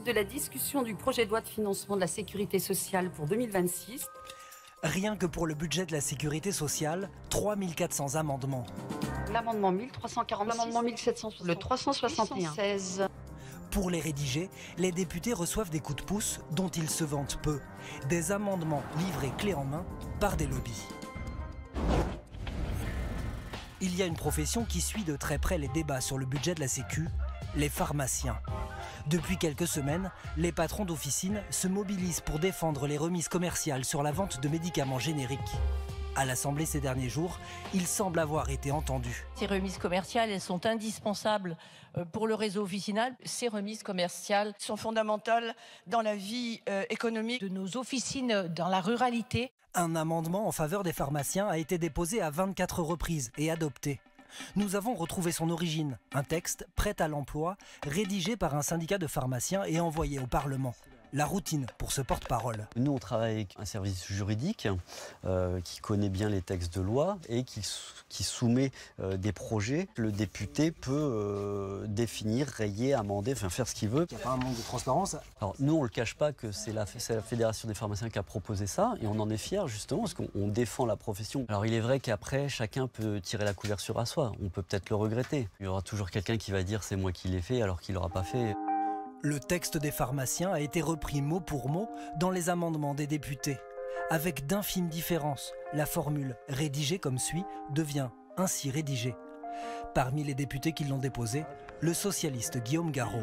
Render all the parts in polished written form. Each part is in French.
suite de la discussion du projet de loi de financement de la sécurité sociale pour 2026. Rien que pour le budget de la sécurité sociale, 3400 amendements. L'amendement 1346, l'amendement 1760, le 361. Pour les rédiger, les députés reçoivent des coups de pouce dont ils se vantent peu. Des amendements livrés clé en main par des lobbies. Il y a une profession qui suit de très près les débats sur le budget de la Sécu, les pharmaciens. Depuis quelques semaines, les patrons d'officines se mobilisent pour défendre les remises commerciales sur la vente de médicaments génériques. À l'Assemblée ces derniers jours, ils semblent avoir été entendus. Ces remises commerciales, elles sont indispensables pour le réseau officinal. Ces remises commerciales sont fondamentales dans la vie économique De nos officines dans la ruralité. Un amendement en faveur des pharmaciens a été déposé à 24 reprises et adopté. Nous avons retrouvé son origine, un texte prêt à l'emploi, rédigé par un syndicat de pharmaciens et envoyé au Parlement. La routine pour ce porte-parole. Nous, on travaille avec un service juridique qui connaît bien les textes de loi et qui soumet des projets. Le député peut définir, rayer, amender, faire ce qu'il veut. Il n'y a pas un manque de transparence. Alors, nous, on ne le cache pas que c'est la Fédération des pharmaciens qui a proposé ça et on en est fiers justement parce qu'on défend la profession. Alors, il est vrai qu'après, chacun peut tirer la couverture à soi. On peut peut-être le regretter. Il y aura toujours quelqu'un qui va dire c'est moi qui l'ai fait alors qu'il ne l'aura pas fait. Le texte des pharmaciens a été repris mot pour mot dans les amendements des députés. Avec d'infimes différences, la formule « rédigée comme suit » devient ainsi rédigée. Parmi les députés qui l'ont déposé, le socialiste Guillaume Garot.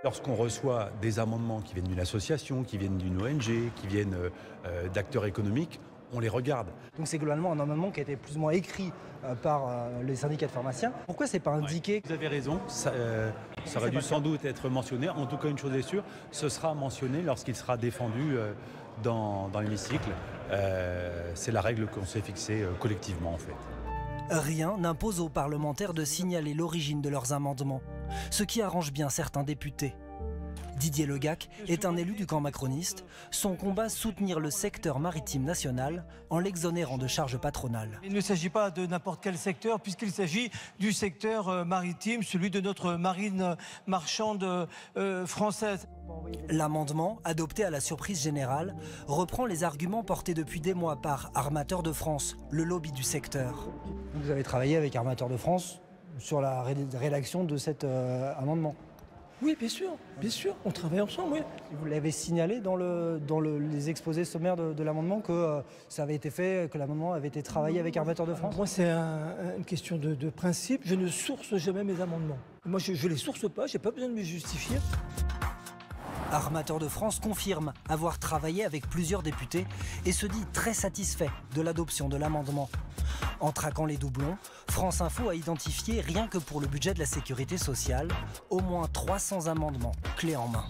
Lorsqu'on reçoit des amendements qui viennent d'une association, qui viennent d'une ONG, qui viennent d'acteurs économiques, on les regarde. Donc c'est globalement un amendement qui a été plus ou moins écrit par les syndicats de pharmaciens. Pourquoi c'est pas indiqué? Vous avez raison, ça aurait dû sans doute être mentionné. En tout cas, une chose est sûre, ce sera mentionné lorsqu'il sera défendu dans l'hémicycle. C'est la règle qu'on s'est fixée collectivement en fait. Rien n'impose aux parlementaires de signaler l'origine de leurs amendements, ce qui arrange bien certains députés. Didier Legac est un élu du camp macroniste. Son combat, soutenir le secteur maritime national en l'exonérant de charges patronales. Il ne s'agit pas de n'importe quel secteur puisqu'il s'agit du secteur maritime, celui de notre marine marchande française. L'amendement, adopté à la surprise générale, reprend les arguments portés depuis des mois par Armateurs de France, le lobby du secteur. Vous avez travaillé avec Armateurs de France sur la rédaction de cet amendement? Oui, bien sûr, on travaille ensemble, oui. Vous l'avez signalé dans les exposés sommaires de l'amendement que ça avait été fait, que l'amendement avait été travaillé avec Armateurs de France? Moi, c'est une question de principe. Je ne source jamais mes amendements. Moi, je ne les source pas, je n'ai pas besoin de me justifier. Armateurs de France confirme avoir travaillé avec plusieurs députés et se dit très satisfait de l'adoption de l'amendement. En traquant les doublons, France Info a identifié, rien que pour le budget de la sécurité sociale, au moins 300 amendements clés en main.